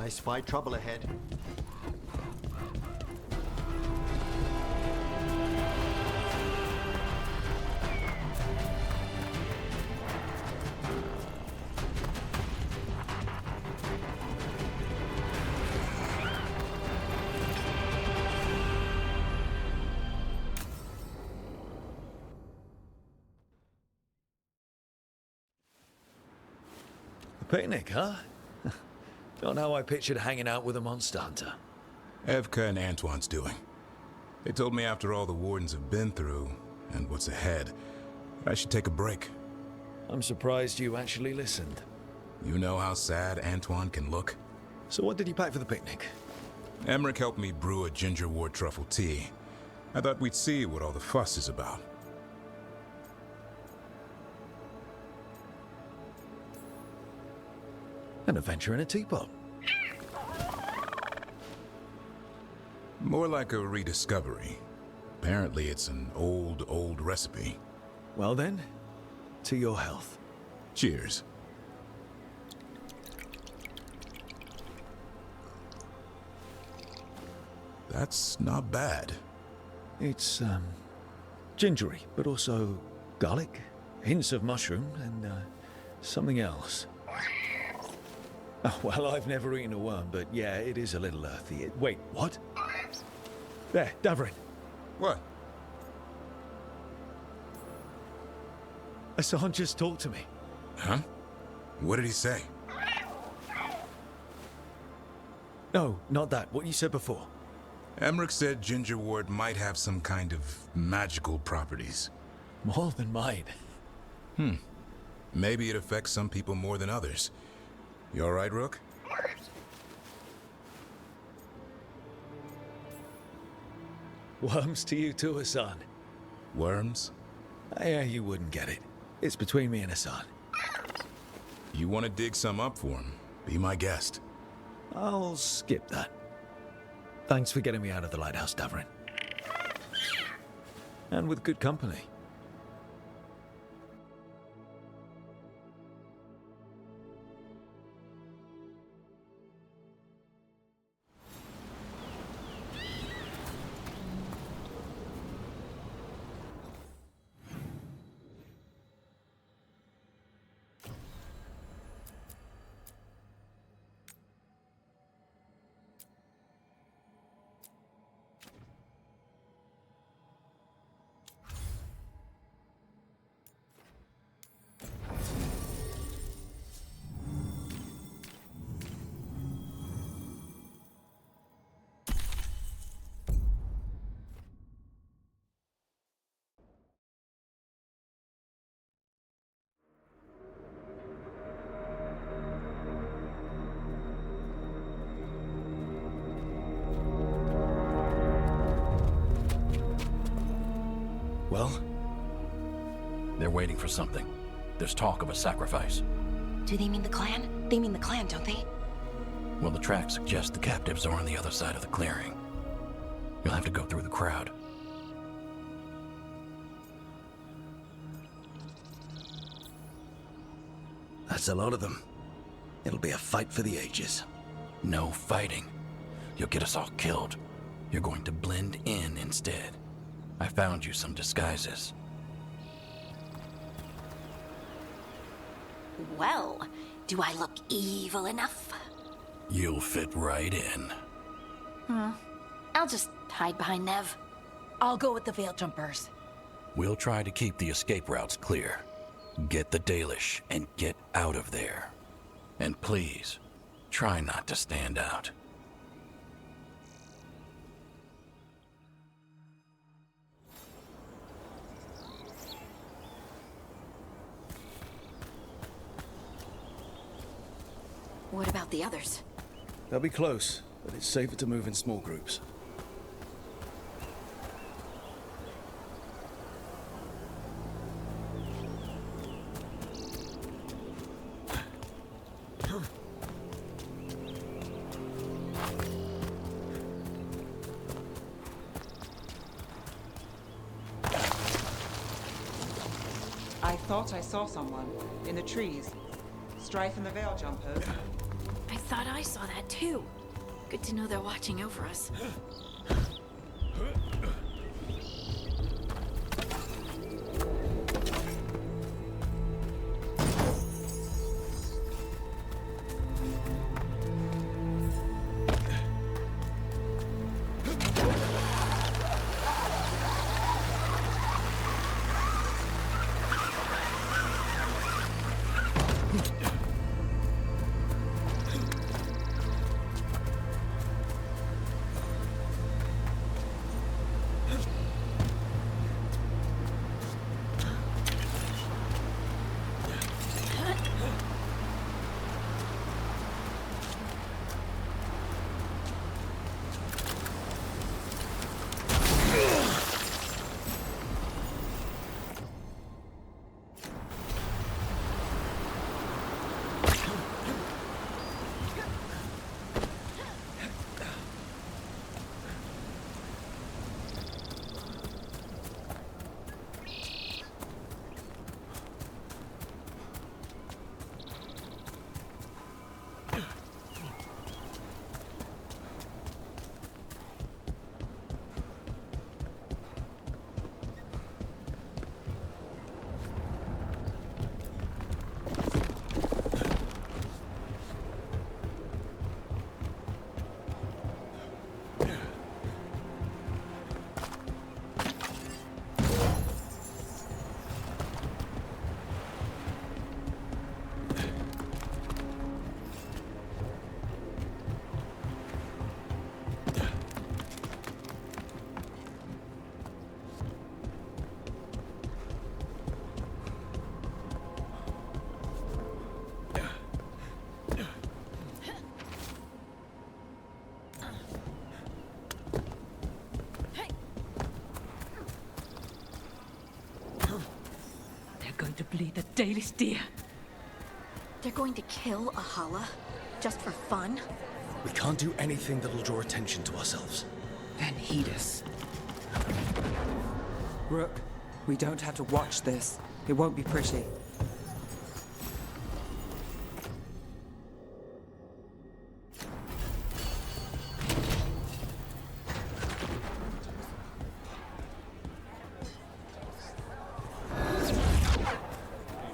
I spy trouble ahead. Picnic, huh? Not how I pictured hanging out with a monster hunter. Evka and Antoine's doing. They told me after all the wardens have been through, and what's ahead, I should take a break. I'm surprised you actually listened. You know how sad Antoine can look? So what did you pack for the picnic? Emmerich helped me brew a ginger wort truffle tea. I thought we'd see what all the fuss is about. An adventure in a teapot. More like a rediscovery. Apparently it's an old recipe. Well then, to your health. Cheers. That's not bad. It's, gingery, but also garlic, hints of mushroom, and, something else. Oh, well, I've never eaten a worm, but yeah, it is a little earthy. Wait, what? There, Davrin. What? Hassan just talked to me. Huh? What did he say? No, not that. What you said before. Emmerich said ginger wort might have some kind of magical properties. More than mine. Maybe it affects some people more than others. You all right, Rook? Worms to you too, Hassan. Worms? Yeah, you wouldn't get it. It's between me and Hassan. You want to dig some up for him? Be my guest. I'll skip that. Thanks for getting me out of the lighthouse, Davrin. And with good company. Well? They're waiting for something. There's talk of a sacrifice. Do they mean the clan? They mean the clan, don't they? Well, the tracks suggest the captives are on the other side of the clearing. You'll have to go through the crowd. That's a lot of them. It'll be a fight for the ages. No fighting. You'll get us all killed. You're going to blend in instead. I found you some disguises. Well, do I look evil enough? You'll fit right in. I'll just hide behind Nev. I'll go with the Veil Jumpers. We'll try to keep the escape routes clear. Get the Dalish and get out of there. And please, try not to stand out. What about the others? They'll be close, but it's safer to move in small groups. I thought I saw someone in the trees. Strife and the Veil Jumpers. I thought I saw that too. Good to know they're watching over us. To bleed the daily steer. They're going to kill a Hala? Just for fun? We can't do anything that'll draw attention to ourselves. Then heed us. Rook, we don't have to watch this. It won't be pretty.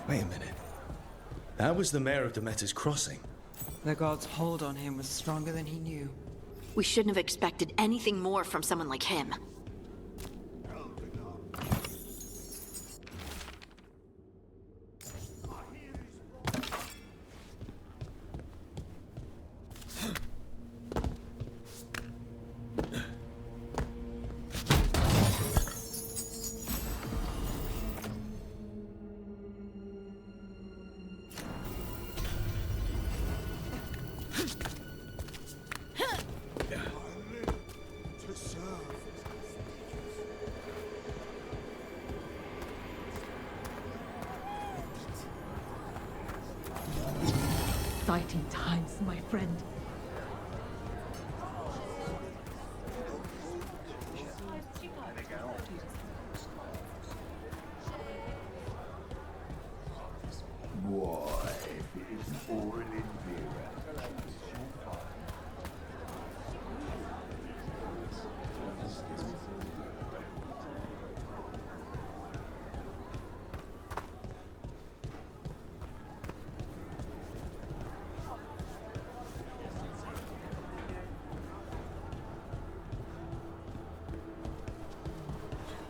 Wait a minute. That was the mayor of Demeter's Crossing. The god's hold on him was stronger than he knew. We shouldn't have expected anything more from someone like him. Exciting times, my friend.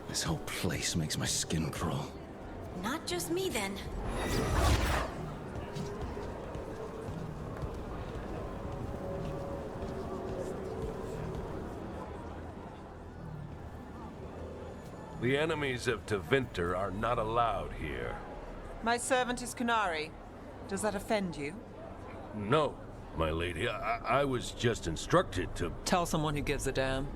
This whole place makes my skin crawl. Not just me, then. The enemies of Tevinter are not allowed here. My servant is Kunari. Does that offend you? No, my lady. I was just instructed to... Tell someone who gives a damn.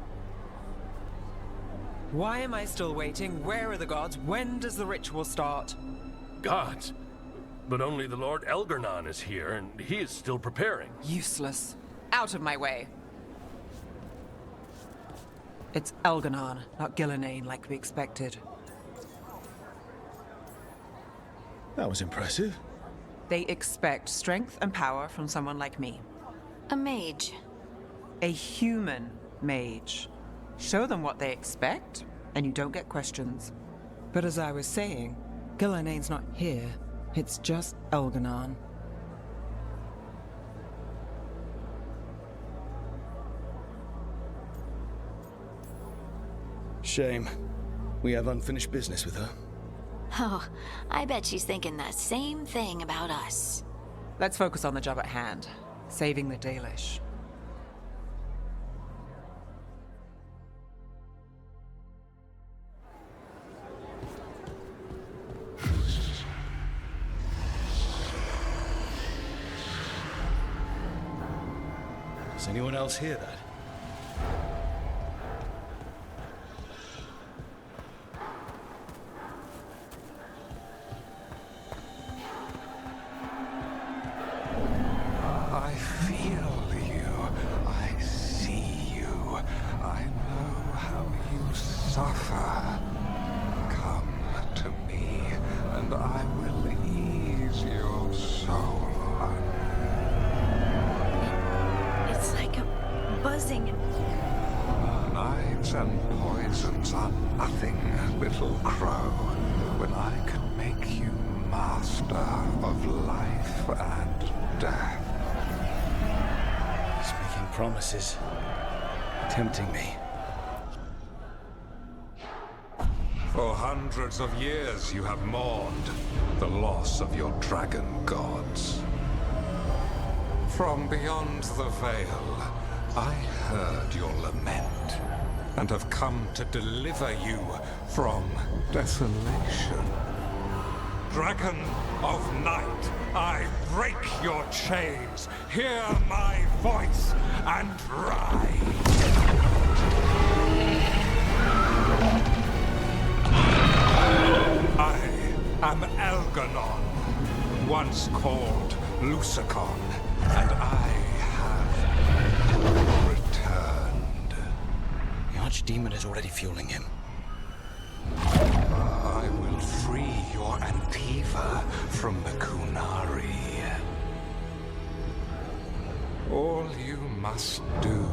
Why am I still waiting? Where are the gods? When does the ritual start? Gods? But only the Lord Elgarnon is here, and he is still preparing. Useless. Out of my way. It's Elgarnon, not Gillenane, like we expected. That was impressive. They expect strength and power from someone like me. A mage. A human mage. Show them what they expect, and you don't get questions. But as I was saying, Gilanane's not here. It's just Elganon. Shame. We have unfinished business with her. Oh, I bet she's thinking the same thing about us. Let's focus on the job at hand. Saving the Dalish. Does anyone else hear that? I feel you. I see you. I know how you suffer. Come to me, and I will ease your soul. It's like a buzzing. Knives and poisons are nothing, little crow, when I can make you master of life and death. He's making promises. Tempting me. For hundreds of years you have mourned the loss of your dragon gods. From beyond the veil, I heard your lament, and have come to deliver you from desolation. Dragon of night, I break your chains. Hear my voice and ride. I am Elganon, once called Lucicon, and I have returned. The Archdemon is already fueling him. I will free your Antiva from the Kunari. All you must do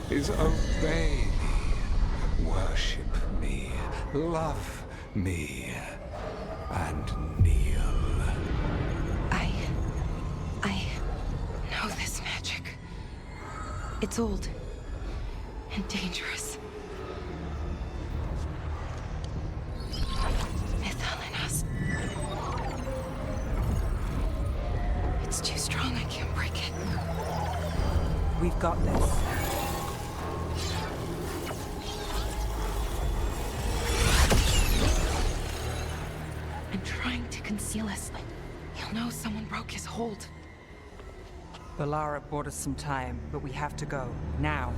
is obey me, worship me, love me, and kneel. I know this magic. It's old and dangerous. Mythalinas. It's too strong, I can't break it. We've got this. I'm trying to conceal us. He'll know someone broke his hold. Balara bought us some time, but we have to go. Now.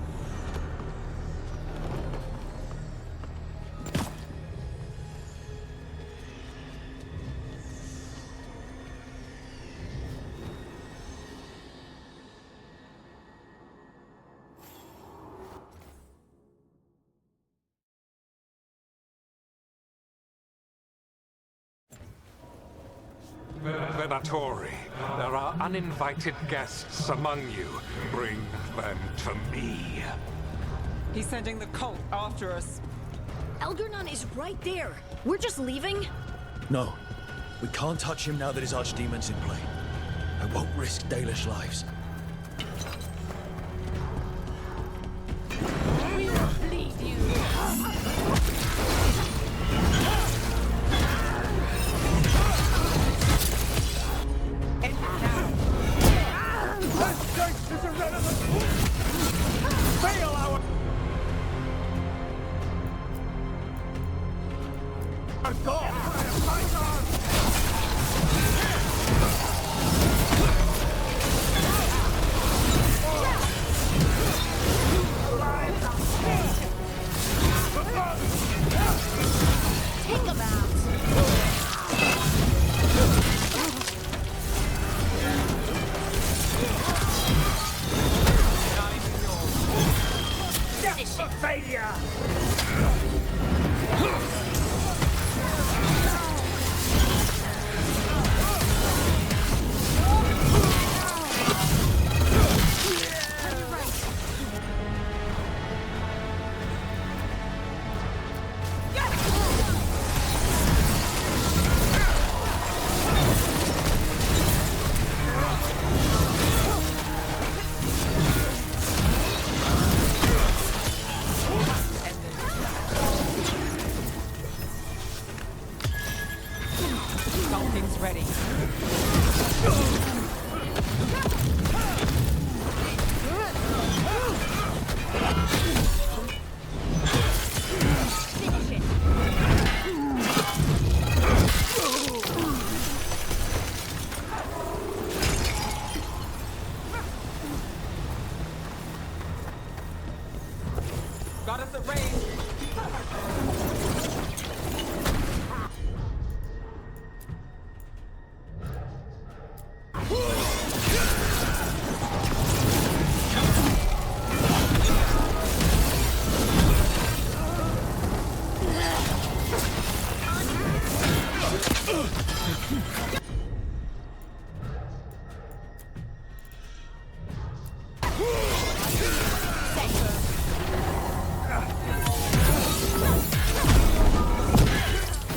Venatori, there are uninvited guests among you. Bring them to me. He's sending the cult after us. Elganon is right there. We're just leaving? No. We can't touch him now that his Archdemon's in play. I won't risk Dalish lives. We will bleed you. ready. Got us at range.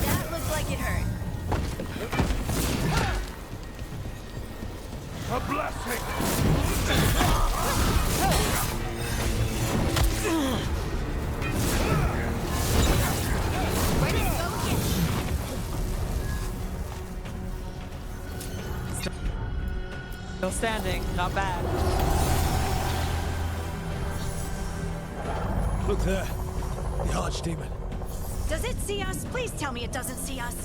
That looks like it hurt. A blessing! Ready to go again. Still standing, not bad. Look there. The archdemon. Does it see us? Please tell me it doesn't see us.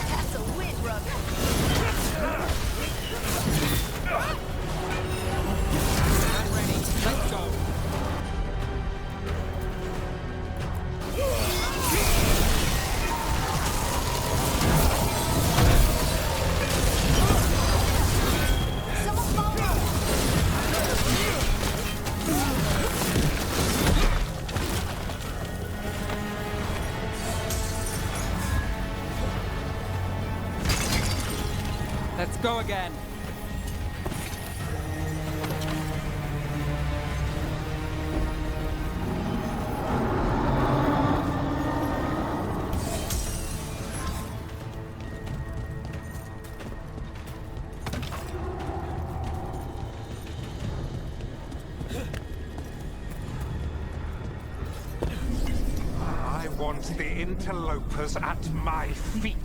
That's a wind rugger. I'm ready. Let's go. Someone fall down. Let's go again. I want the interlopers at my feet.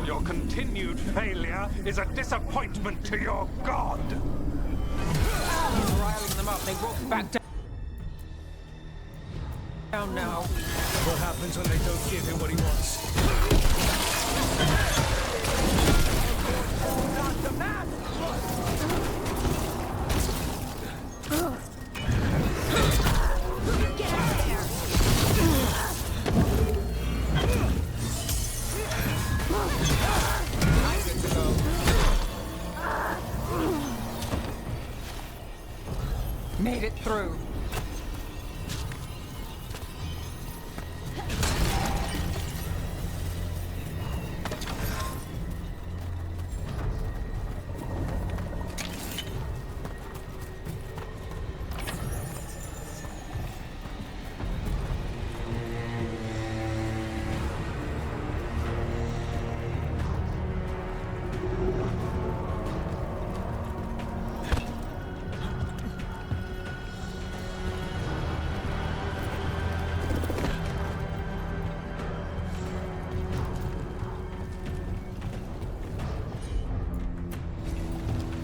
Your continued failure is a disappointment to your god. He's riling them up. They won't back down now. What happens when they don't give him what he wants? Get out of there. Made it through.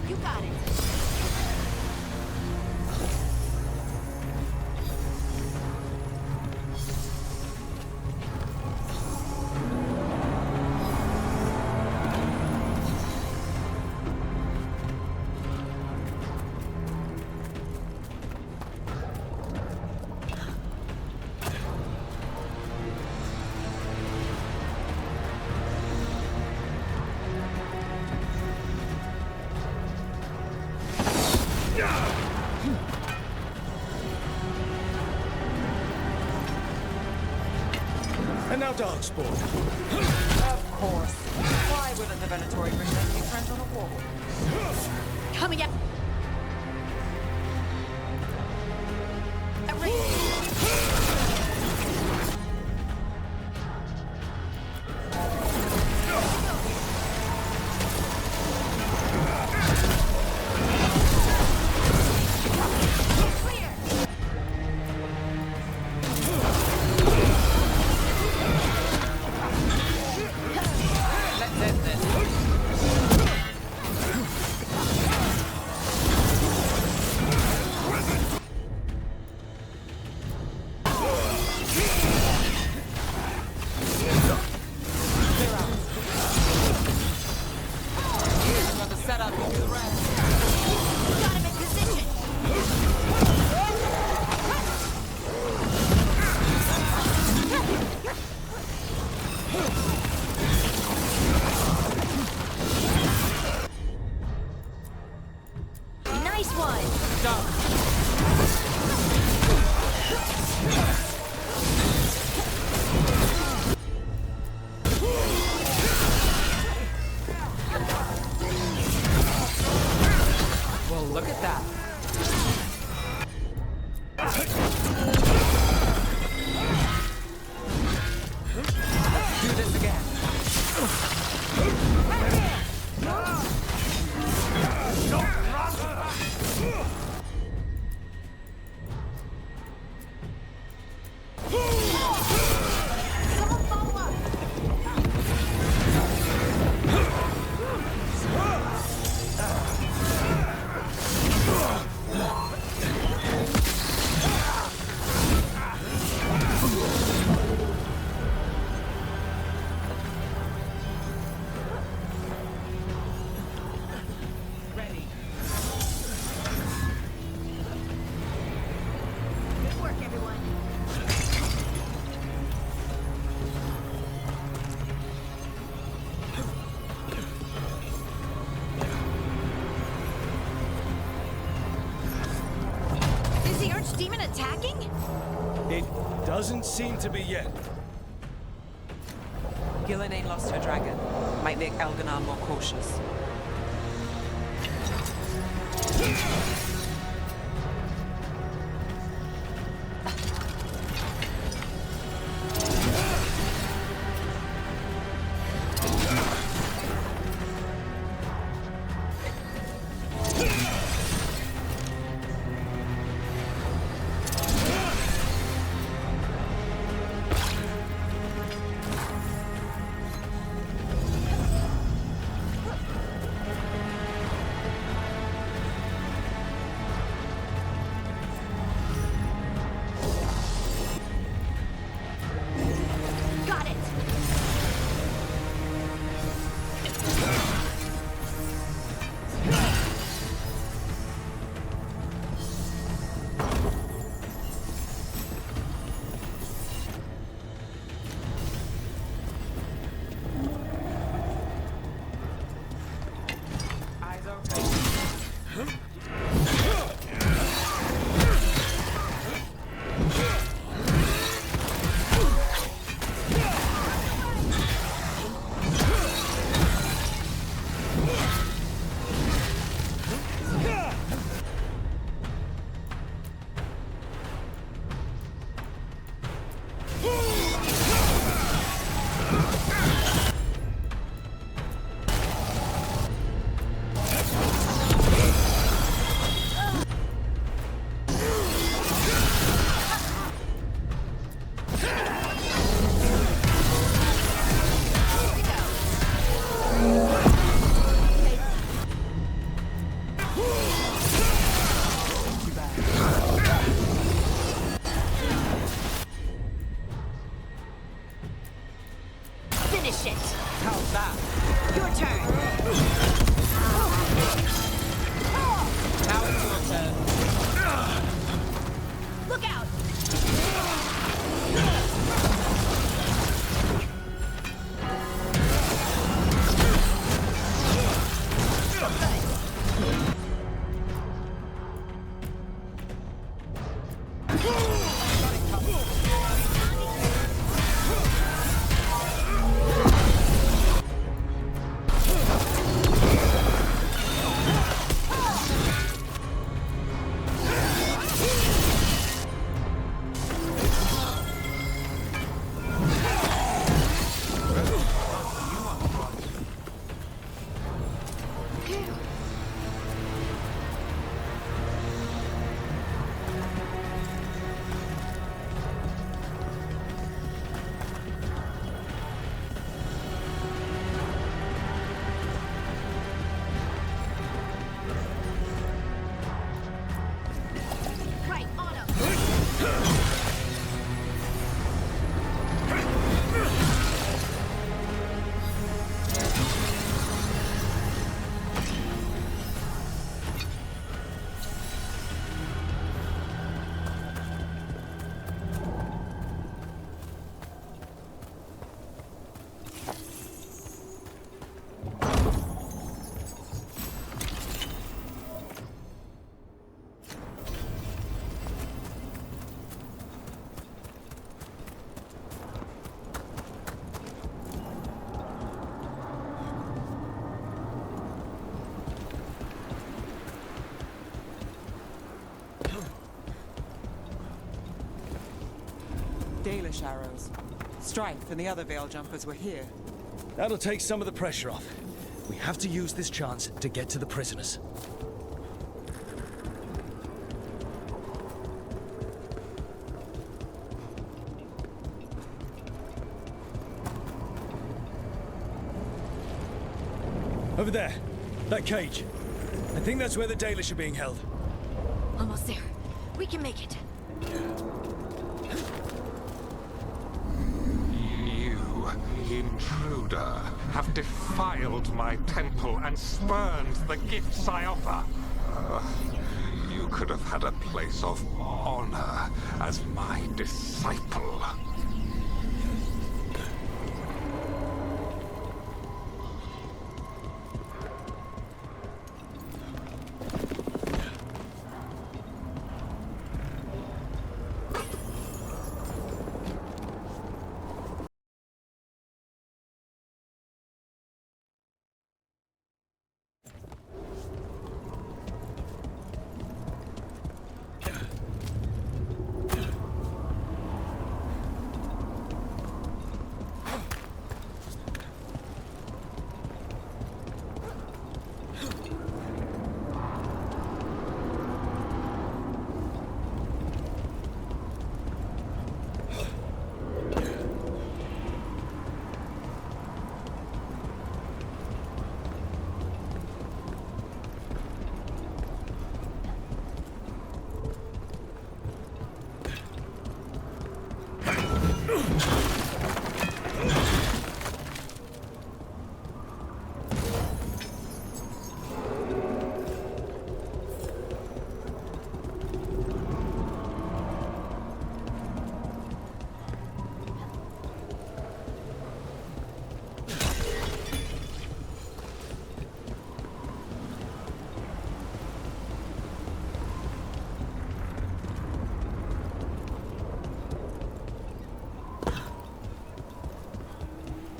You got it. And now Darkspawn. Of course. Why wouldn't the Venatori bring their new friends on a walk? Coming up. Demon attacking? It doesn't seem to be yet. Gillen ain't lost her dragon. Might make Elganon more cautious. ambush arrows. Strife and the other veil jumpers were here. That'll take some of the pressure off. We have to use this chance to get to the prisoners. Over there. That cage. I think that's where the Dalish are being held. Almost there. We can make it. You, intruder, have defiled my temple and spurned the gifts I offer. You could have had a place of honor as my disciple.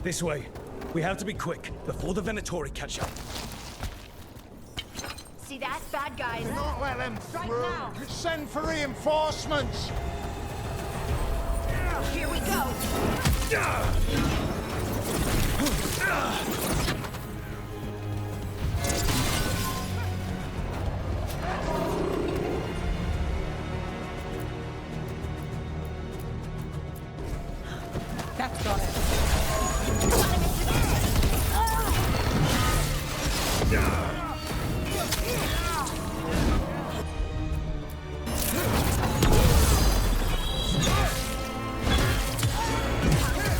This way. We have to be quick, before the Venatori catch up. See that? Bad guys. Do not let them Right through. now. Send for reinforcements. Here we go. That's got it.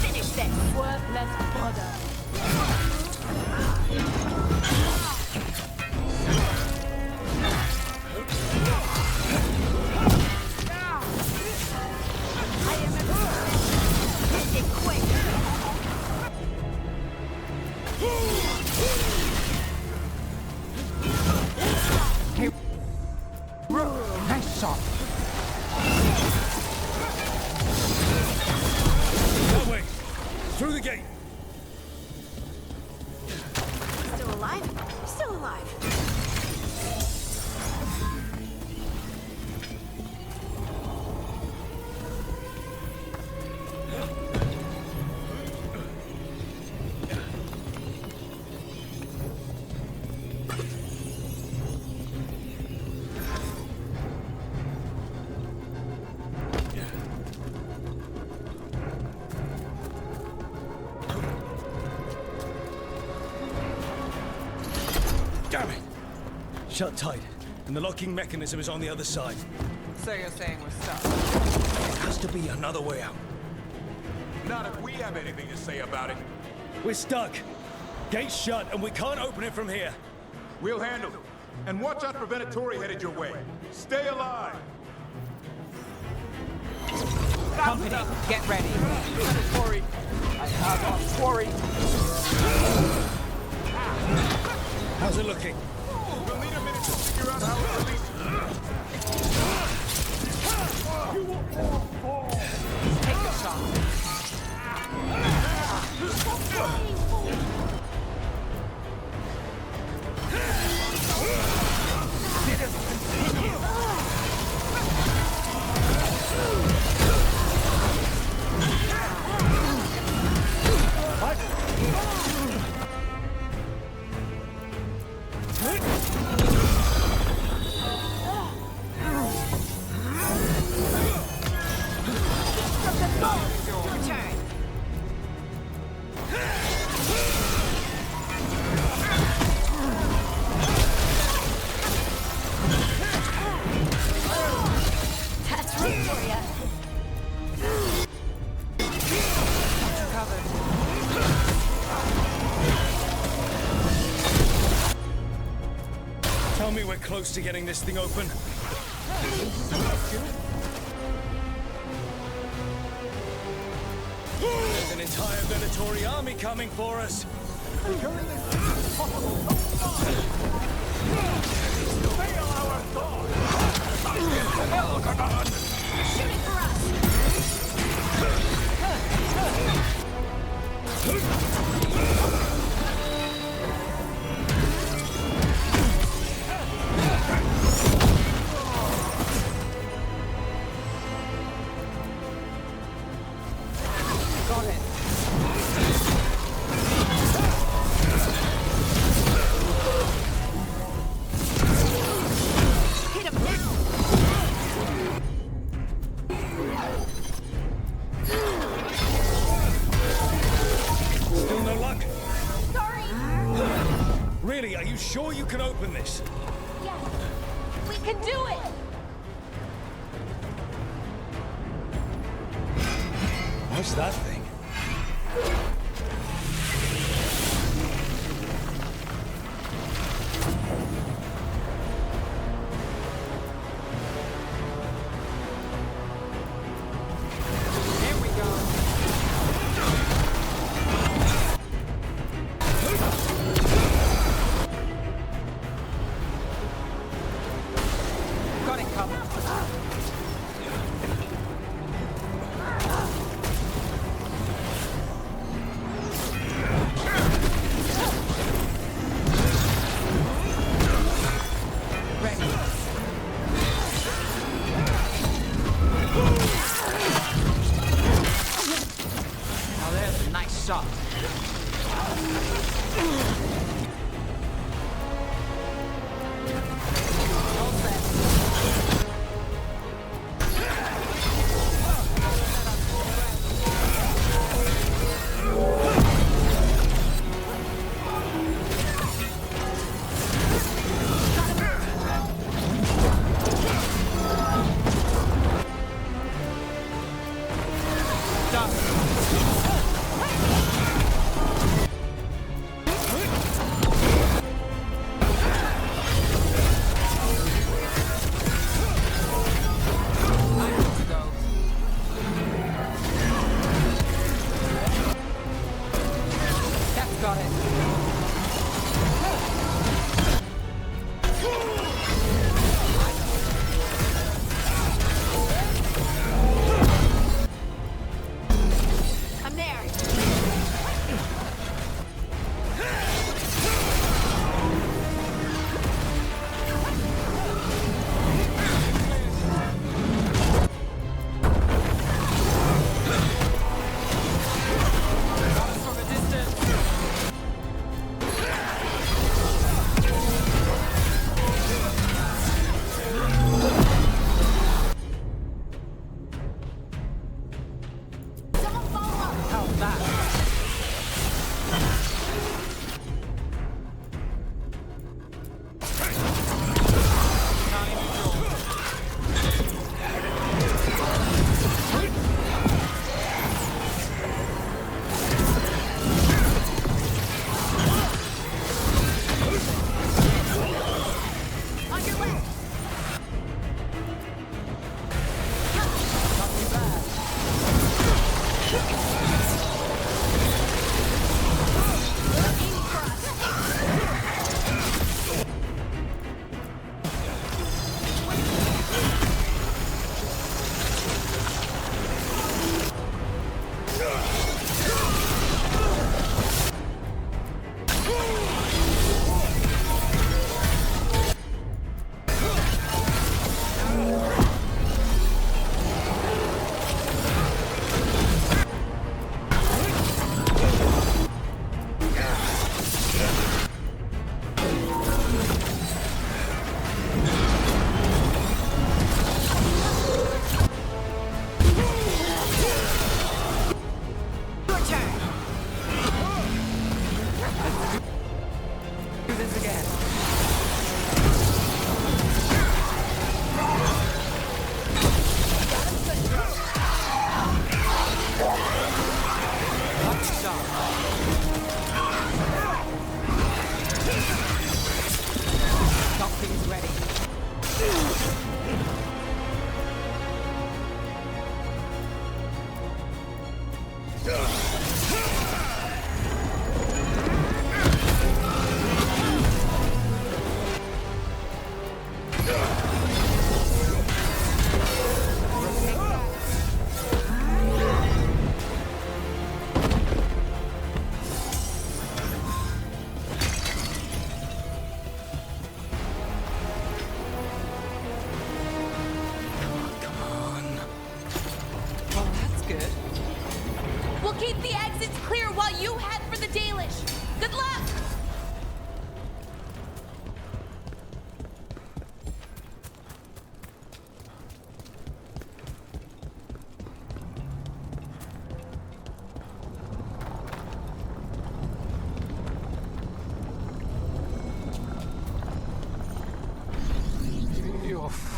Finish this. Worthless fodder. Nice shot. That way. Through the gate. Still alive? Still alive. Damn it! Shut tight, and the locking mechanism is on the other side. So you're saying we're stuck? There has to be another way out. Not if we have anything to say about it. We're stuck. Gate's shut, and we can't open it from here. We'll handle it. And watch out for Venatori headed your way. Stay alive! Company, get ready. Quarry. I have a quarry. How's it looking? We'll need a minute to figure out how to release it. Take the shot. Tell me we're close to getting this thing open. There's an entire Venatori army coming for us. Shooting for us! Got it. Hit him! Still no luck? Sorry! Really, are you sure you can open this? Yes! We can do it! What's that thing? Here we go. Got it covered.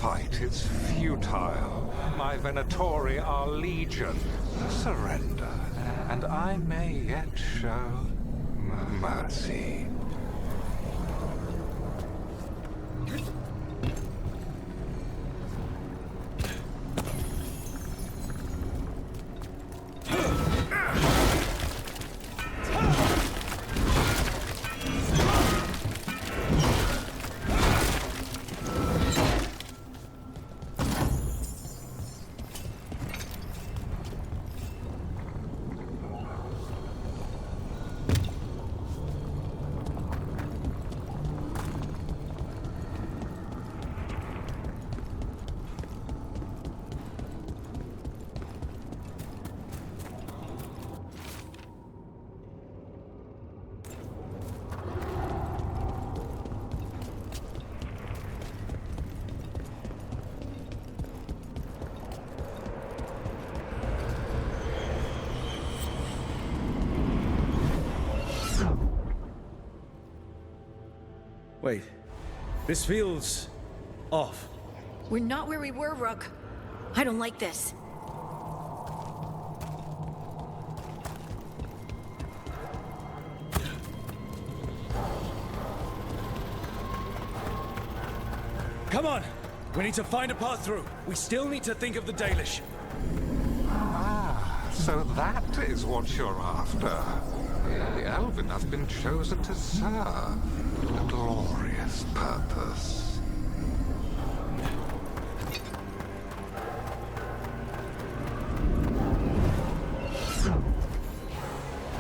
fight is futile. My Venatori are legion. Surrender, and I may yet show mercy. Wait, this feels off. We're not where we were, Rook. I don't like this. Come on! We need to find a path through. We still need to think of the Dalish. Ah, so that is what you're after. The Elven has been chosen to serve a glorious purpose.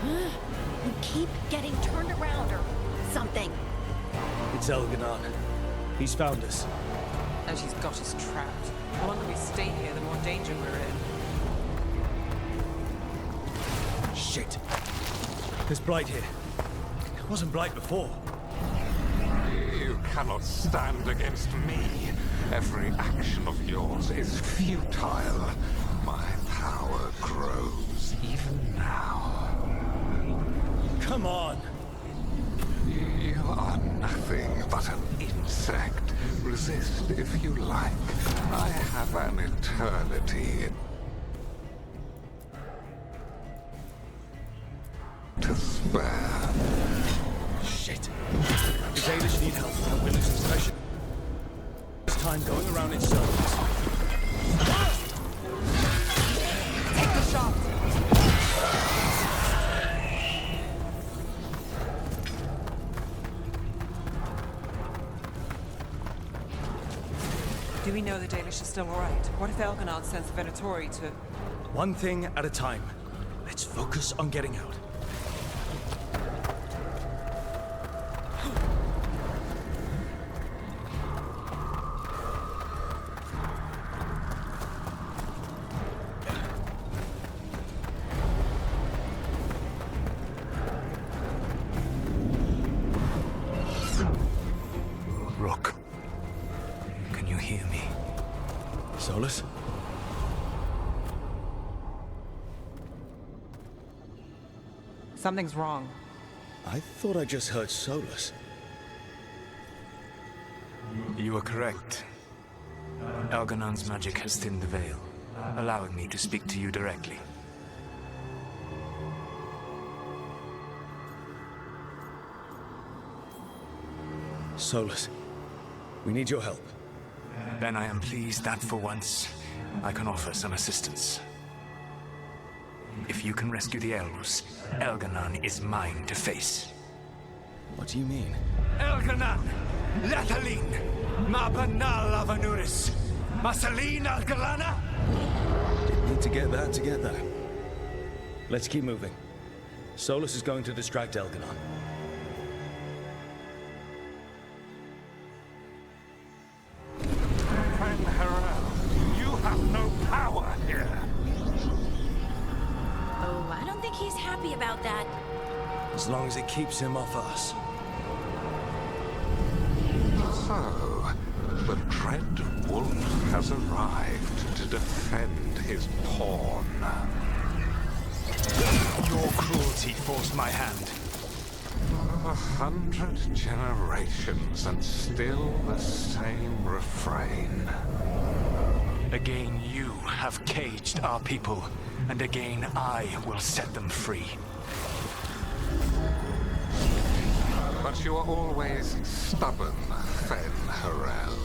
We keep getting turned around or something. It's Elganon. He's found us. And she's got us trapped. The longer we stay here, the more danger we're in. Shit. There's Blight here. It wasn't Blight before. You cannot stand against me. Every action of yours is futile. My power grows even now. Come on! You are nothing but an insect. Resist if you like. I have an eternity to spare. Shit. The Dalish need help, and we're losing special. It's time going around in circles. Take the shot! Do we know the Dalish are still alright? What if Elganon sends the Venatori to... One thing at a time. Let's focus on getting out. Rook, can you hear me? Solas? Something's wrong. I thought I just heard Solas. You are correct. Elganon's magic has thinned the veil, allowing me to speak to you directly. Solas, we need your help. Then I am pleased that for once, I can offer some assistance. If you can rescue the elves, Elganon is mine to face. What do you mean? Elganon! Lethalin! Ma banal avanuris! Masalin Algalana! Didn't need to get that together. Let's keep moving. Solas is going to distract Elganon. You have no power here. Oh, I don't think he's happy about that. As long as it keeps him off us. So, the dread wolf has arrived to defend his pawn. Your cruelty forced my hand. 100 generations and still the same refrain. Again, you have caged our people, and again I will set them free. But you are always stubborn, Fen Harel.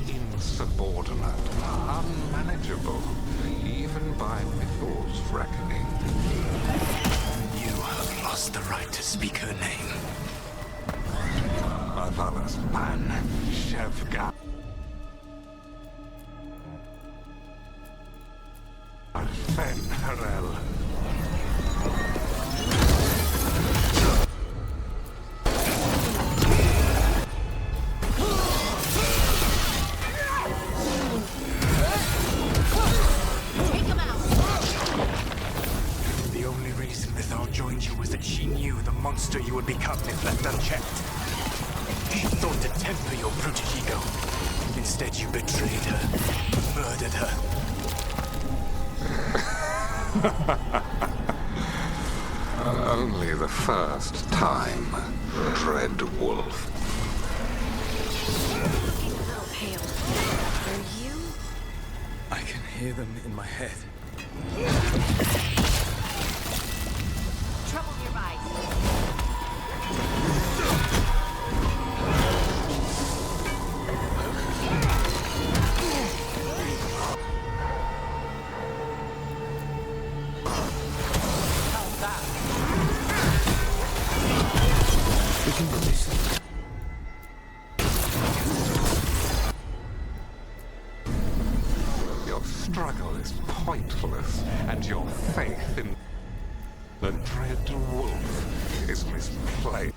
Insubordinate, unmanageable, even by Mythal's reckoning. You have lost the right to speak her name. My father's man, Shevga. Fen Harel. You would become if left unchecked. She thought to temper your brutish ego. Instead, you betrayed her, murdered her. Only the first time, Dread Wolf. Looking a little pale. Are you? I can hear them in my head. Trouble nearby. We can release them. Your struggle is pointless, and your faith in the Dread Wolf is misplaced.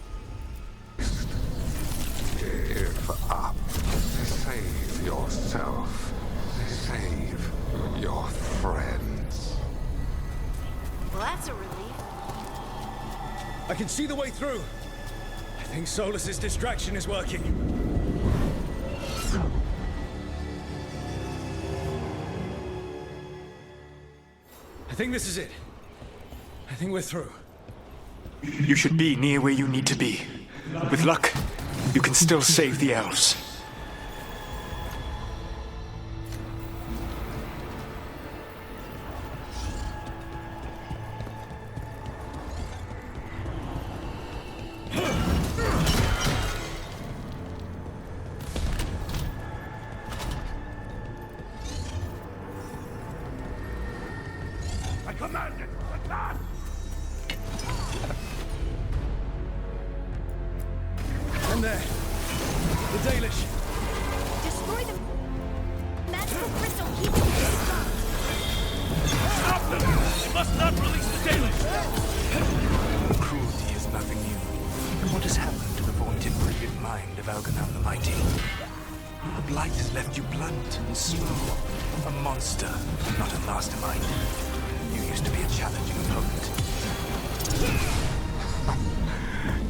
Give up. Save yourself. Save your friends. Well, that's a relief. I can see the way through. I think Solas's distraction is working. I think this is it. I think we're through. You should be near where you need to be. With luck, you can still save the elves. And there. The Dalish. Destroy the magical crystal keeping this locked. Stop them! They must not release the Dalish! Cruelty is nothing new. And what has happened to the vaunted brilliant mind of Elganon the Mighty? The blight has left you blunt and slow. A monster, not a mastermind. You used to be a challenging opponent.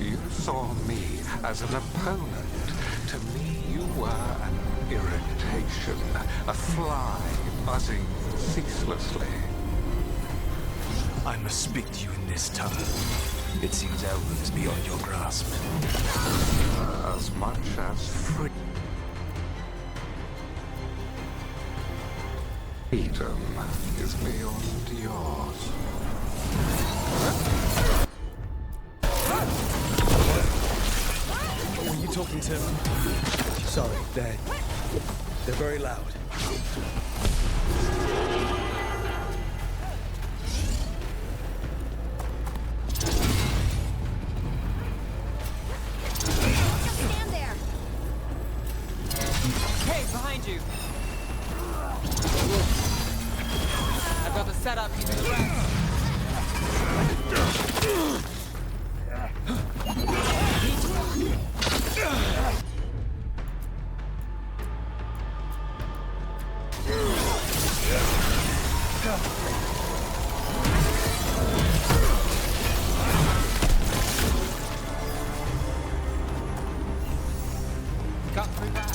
You saw me as an opponent. To me, you were an irritation, a fly buzzing ceaselessly. I must speak to you in this tongue. It seems Elven is beyond your grasp. As much as freedom is beyond yours. Were you talking to... Sorry, they're very loud. Stand there. Hey, behind you. I've got the setup. You do the rest. Got through that.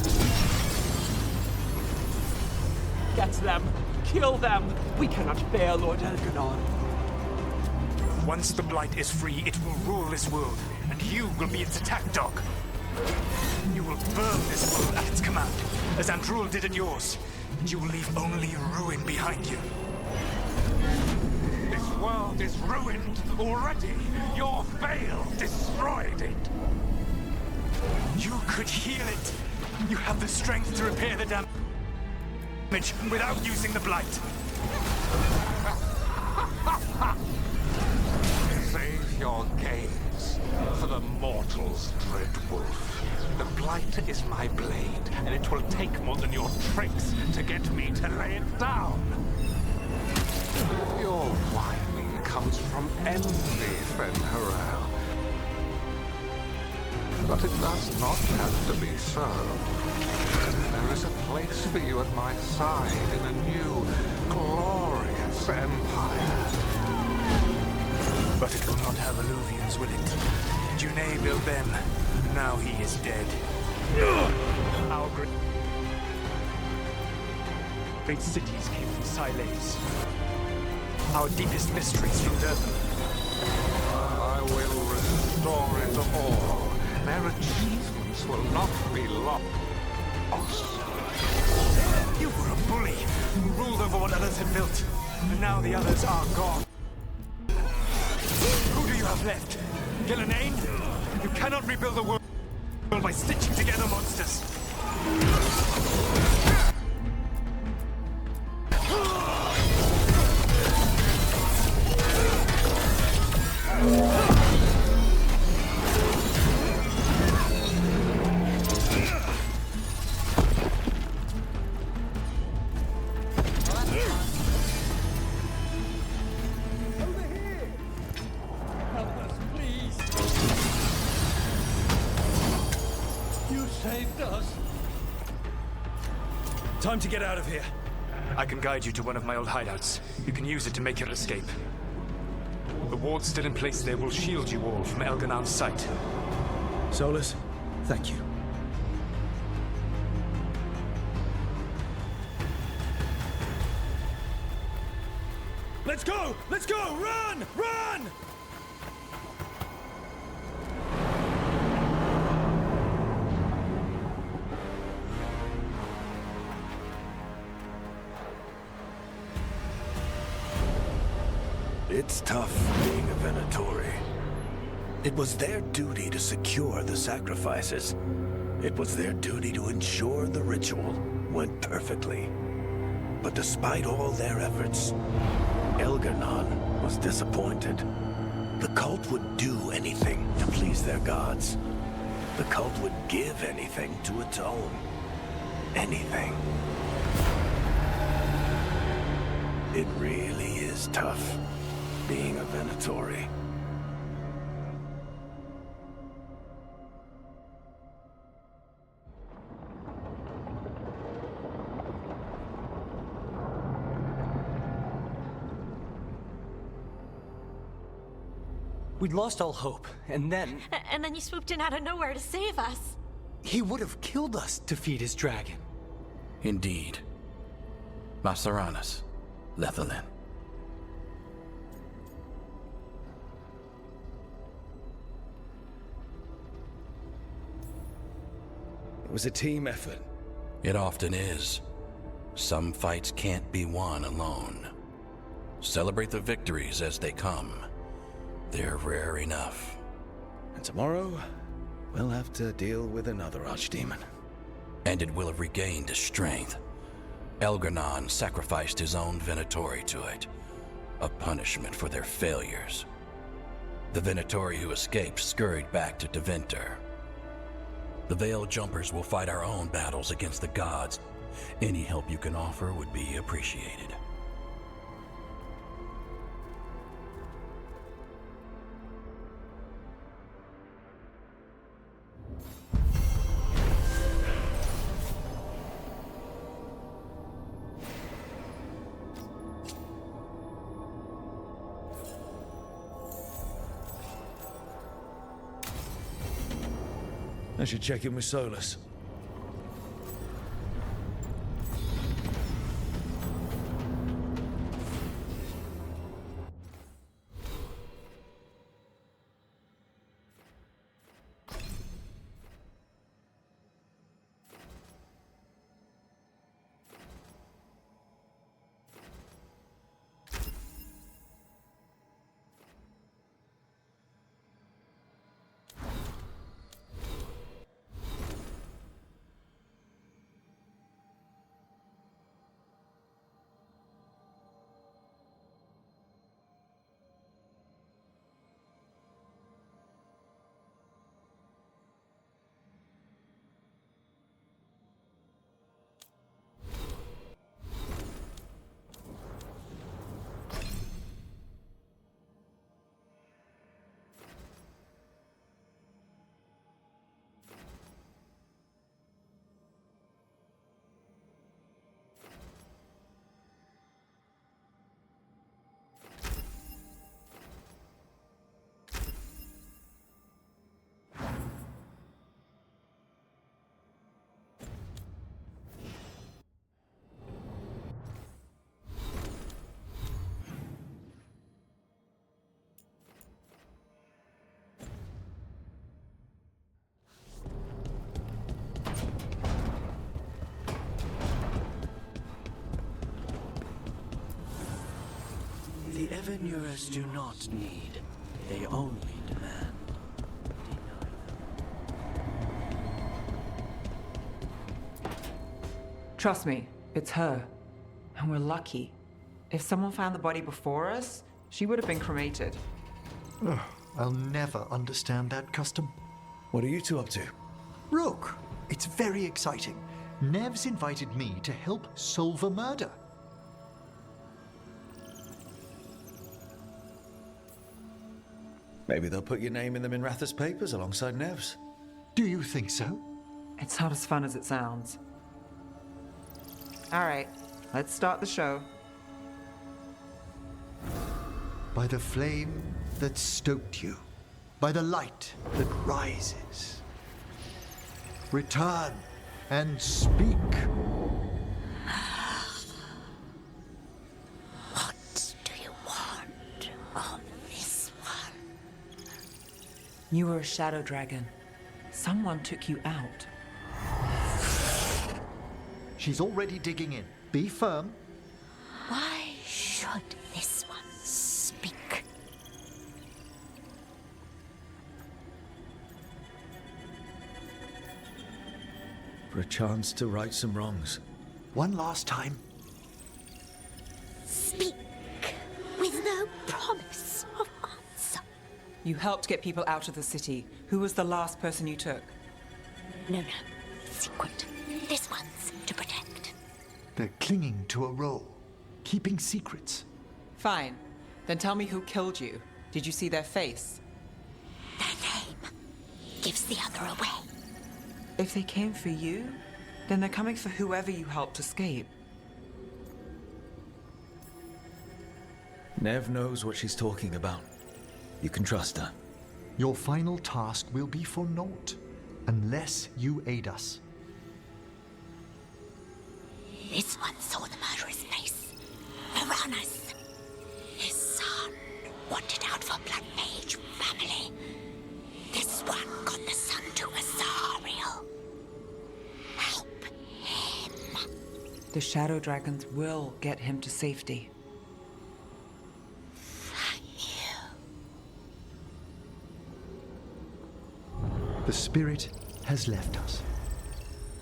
Get them! Kill them! We cannot bear Lord Elganon. Once the blight is free, it will rule this world. and you will be its attack dog. You will burn this world at its command, as Andrul did at yours, and you will leave only ruin behind you. This world is ruined already. Your veil destroyed it. You could heal it. You have the strength to repair the damage without using the blight. Save your gaze for the mortal's dread wolf. The blight is my blade, and it will take more than your tricks to get me to lay it down. Your whining comes from envy, Fen'Harel. But it does not have to be so. There is a place for you at my side in a new, glorious empire. But it will not have Illuvians, will it? Junei built them. Now he is dead. Our great cities came from Siles. Our deepest mysteries from Durban. I will restore it all. Their achievements will not be lost. You were a bully who ruled over what others had built. And now the others are gone. Who do you have left? Gillenane? You cannot rebuild the world by stitching together monsters. Time to get out of here. I can guide you to one of my old hideouts. You can use it to make your escape. The wards still in place there will shield you all from Elganan's sight. Solas, thank you. Let's go! Let's go! Run! Run! It's tough being a Venatori. It was their duty to secure the sacrifices. It was their duty to ensure the ritual went perfectly. But despite all their efforts, Elganan was disappointed. The cult would do anything to please their gods. The cult would give anything to atone. Anything. It really is tough being a Venatori. We'd lost all hope, and then... And then you swooped in out of nowhere to save us. He would have killed us to feed his dragon. Indeed. Masaranas, Lethalin. It was a team effort. It often is. Some fights can't be won alone. Celebrate the victories as they come. They're rare enough. And tomorrow, we'll have to deal with another archdemon. And it will have regained its strength. Elganan sacrificed his own Venatori to it. A punishment for their failures. The Venatori who escaped scurried back to Deventer. The Veil Jumpers will fight our own battles against the gods. Any help you can offer would be appreciated. I should check in with Solas. Evenures do not need, they only demand. Trust me, it's her. And we're lucky. If someone found the body before us, she would have been cremated. Ugh, I'll never understand that custom. What are you two up to? Look, it's very exciting. Nev's invited me to help solve a murder. Maybe they'll put your name in the Minrathous papers alongside Nev's. Do you think so? It's not as fun as it sounds. All right, let's start the show. By the flame that stoked you, by the light that rises. Return and speak. What do you want of this one? You were a shadow dragon. Someone took you out. She's already digging in. Be firm. Why should this one speak? For a chance to right some wrongs. One last time. Speak with no promise of answer. You helped get people out of the city. Who was the last person you took? No. Secret. This one's to protect. They're clinging to a role, keeping secrets. Fine. Then tell me who killed you. Did you see their face? Their name gives the other away. If they came for you, then they're coming for whoever you helped escape. Nev knows what she's talking about. You can trust her. Your final task will be for naught, unless you aid us. This one saw the murderer's face. Piranhas. His son wanted out for blood mage family. This one got the son to Azariel. Help him. The shadow dragons will get him to safety. Thank you. The spirit has left us.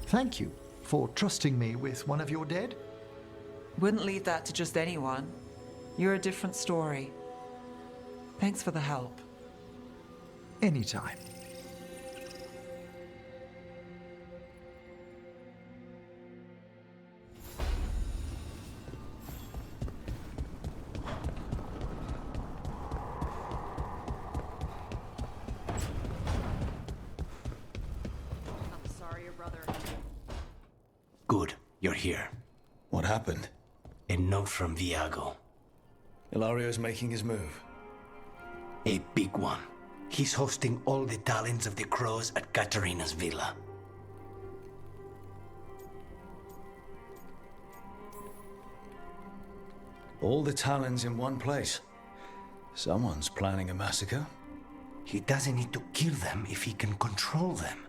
Thank you for trusting me with one of your dead. Wouldn't leave that to just anyone. You're a different story. Thanks for the help. Anytime. I'm sorry, your brother. Good, you're here. What happened? A note from Viago. Ilario's making his move. A big one. He's hosting all the talents of the crows at Katarina's villa. All the Talons in one place. Someone's planning a massacre. He doesn't need to kill them if he can control them.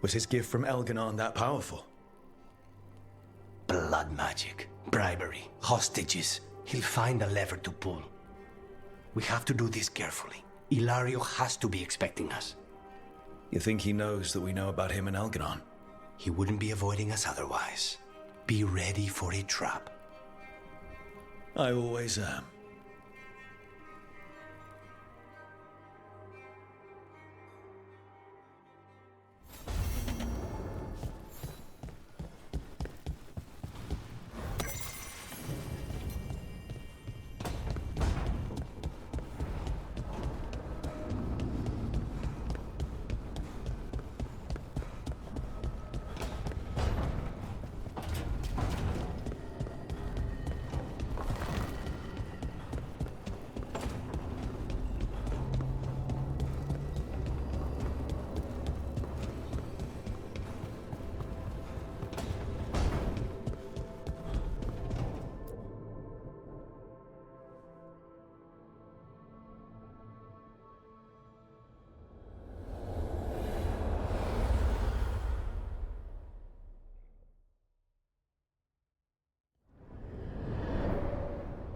Was his gift from Elganon that powerful? Blood magic, bribery, hostages. He'll find a lever to pull. We have to do this carefully. Ilario has to be expecting us. You think he knows that we know about him and Elganon? He wouldn't be avoiding us otherwise. Be ready for a trap. I always am.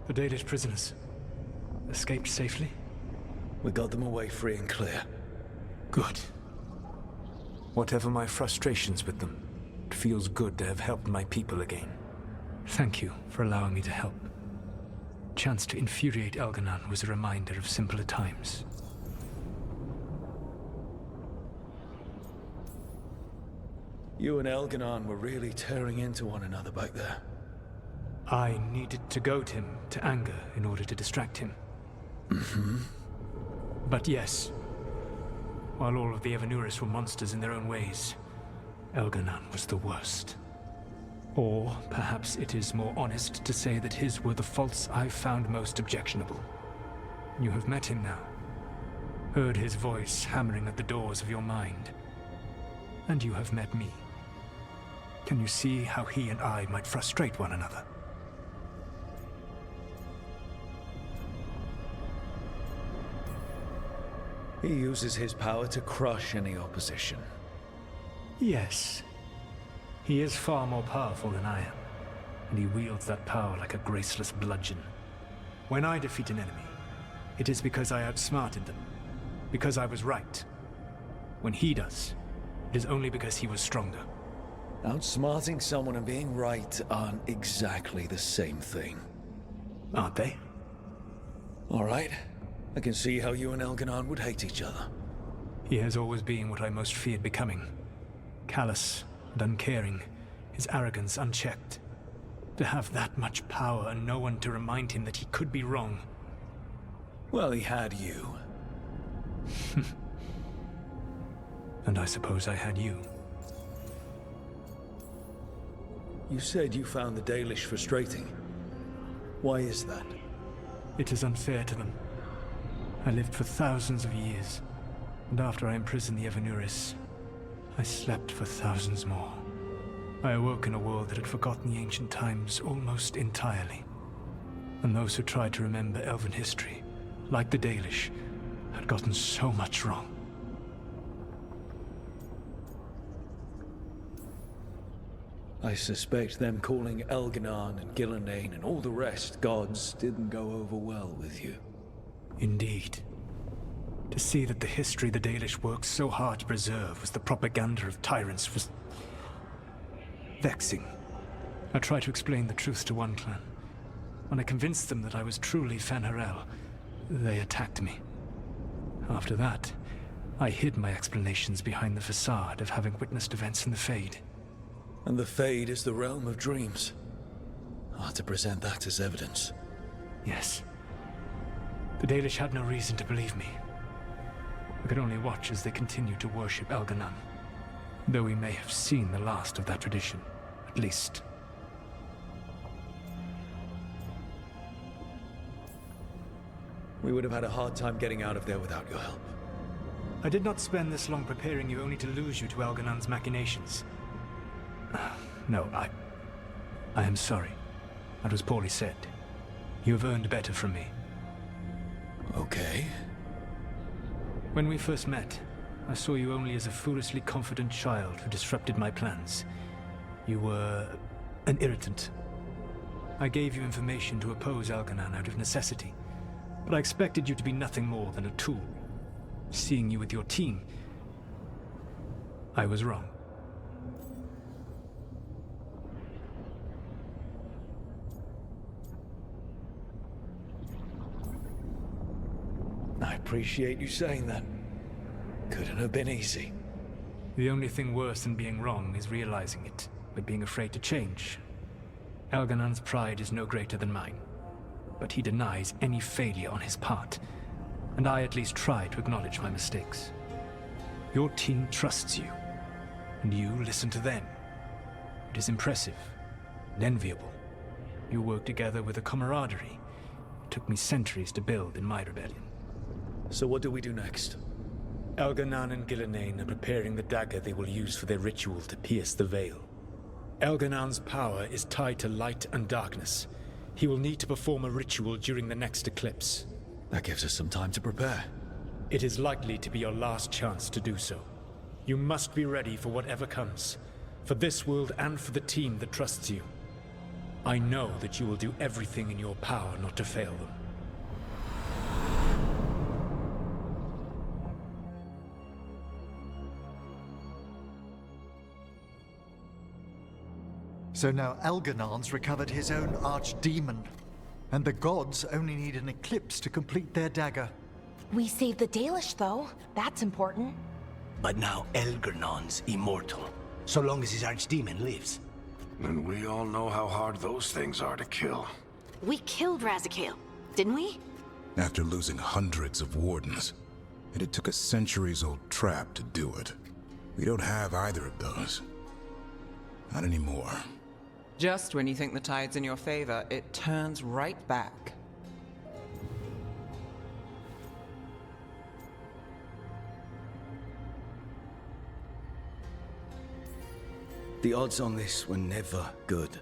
The Dalish prisoners. escaped safely? We got them away free and clear. Good. Whatever my frustrations with them, it feels good to have helped my people again. Thank you for allowing me to help. Chance to infuriate Elganon was a reminder of simpler times. You and Elganon were really tearing into one another back there. I needed to goad him to anger in order to distract him. Mm-hmm. But yes, while all of the Evanuris were monsters in their own ways, Elganon was the worst. Or perhaps it is more honest to say that his were the faults I found most objectionable. You have met him now, heard his voice hammering at the doors of your mind, and you have met me. Can you see how he and I might frustrate one another? He uses his power to crush any opposition. Yes. He is far more powerful than I am, and he wields that power like a graceless bludgeon. When I defeat an enemy, it is because I outsmarted them, because I was right. When he does, it is only because he was stronger. Outsmarting someone and being right aren't exactly the same thing. Aren't they? All right. I can see how you and Elganon would hate each other. He has always been what I most feared becoming. Callous and uncaring, his arrogance unchecked. To have that much power and no one to remind him that he could be wrong. Well, he had you. And I suppose I had you. You said you found the Dalish frustrating. Why is that? It is unfair to them. I lived for thousands of years, and after I imprisoned the Evanuris, I slept for thousands more. I awoke in a world that had forgotten the ancient times almost entirely. And those who tried to remember Elven history, like the Dalish, had gotten so much wrong. I suspect them calling Elganon and Gillenane and all the rest gods didn't go over well with you. Indeed. To see that the history the Dalish worked so hard to preserve was the propaganda of tyrants was vexing. I tried to explain the truth to one clan. When I convinced them that I was truly Fen'Harel, they attacked me. After that, I hid my explanations behind the facade of having witnessed events in the Fade. And the Fade is the realm of dreams. Hard to present that as evidence. Yes. The Dalish had no reason to believe me. I could only watch as they continued to worship Elganon, though we may have seen the last of that tradition, at least. We would have had a hard time getting out of there without your help. I did not spend this long preparing you only to lose you to Elganon's machinations. No, I am sorry. That was poorly said. You have earned better from me. Okay. When we first met, I saw you only as a foolishly confident child who disrupted my plans. You were an irritant. I gave you information to oppose Elganon out of necessity, but I expected you to be nothing more than a tool. Seeing you with your team, I was wrong. I appreciate you saying that. Couldn't have been easy. The only thing worse than being wrong is realizing it, but being afraid to change. Elganon's pride is no greater than mine, but he denies any failure on his part, and I at least try to acknowledge my mistakes. Your team trusts you, and you listen to them. It is impressive and enviable. You work together with a camaraderie it took me centuries to build in my rebellion. So what do we do next? Elganon and Gillenane are preparing the dagger they will use for their ritual to pierce the veil. Elganon's power is tied to light and darkness. He will need to perform a ritual during the next eclipse. That gives us some time to prepare. It is likely to be your last chance to do so. You must be ready for whatever comes, for this world and for the team that trusts you. I know that you will do everything in your power not to fail them. So now Elganon's recovered his own archdemon. And the gods only need an eclipse to complete their dagger. We saved the Dalish, though. That's important. But now Elgernon's immortal, so long as his archdemon lives. And we all know how hard those things are to kill. We killed Razikale, didn't we? After losing hundreds of wardens. And it took a centuries-old trap to do it. We don't have either of those. Not anymore. Just when you think the tide's in your favor, it turns right back. The odds on this were never good.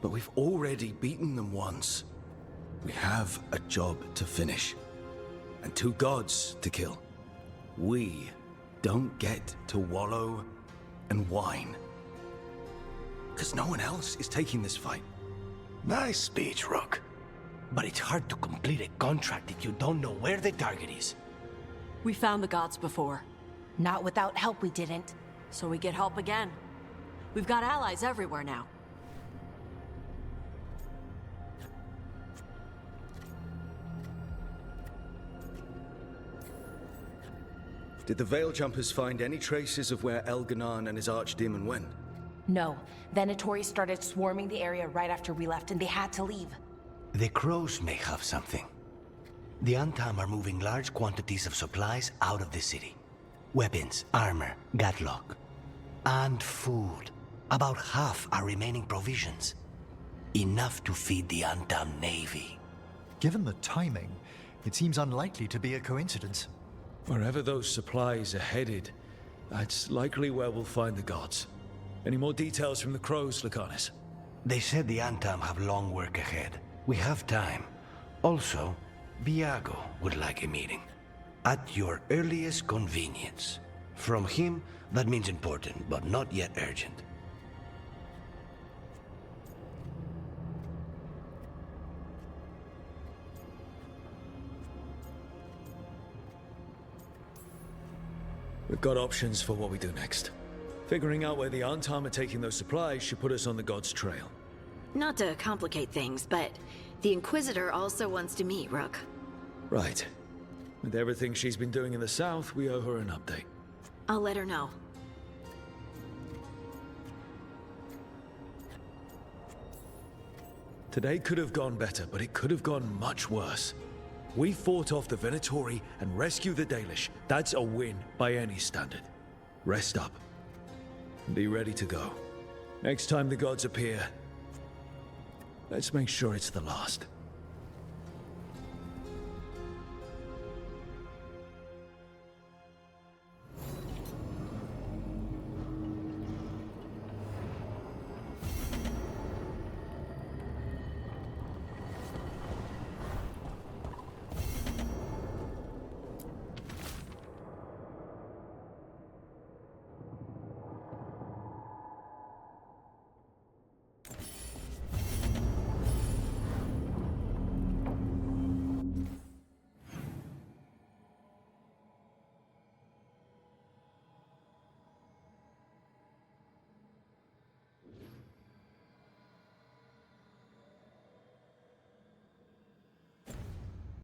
But we've already beaten them once. We have a job to finish. And 2 gods to kill. We don't get to wallow and whine. Because no one else is taking this fight. Nice speech, Rook. But it's hard to complete a contract if you don't know where the target is. We found the gods before. Not without help, we didn't. So we get help again. We've got allies everywhere now. Did the Veil Jumpers find any traces of where Elganon and his archdemon went? No. Venatori started swarming the area right after we left, and they had to leave. The crows may have something. The Antam are moving large quantities of supplies out of the city. Weapons, armor, gatlock. And food. About half are remaining provisions. Enough to feed the Antam navy. Given the timing, it seems unlikely to be a coincidence. Wherever those supplies are headed, that's likely where we'll find the gods. Any more details from the crows, Lucanus? They said the Antam have long work ahead. We have time. Also, Viago would like a meeting. At your earliest convenience. From him, that means important, but not yet urgent. We've got options for what we do next. Figuring out where the Antam are taking those supplies should put us on the gods' trail. Not to complicate things, but the Inquisitor also wants to meet Rook. Right. With everything she's been doing in the south, we owe her an update. I'll let her know. Today could have gone better, but it could have gone much worse. We fought off the Venatori and rescued the Dalish. That's a win by any standard. Rest up. Be ready to go. Next time the gods appear, let's make sure it's the last.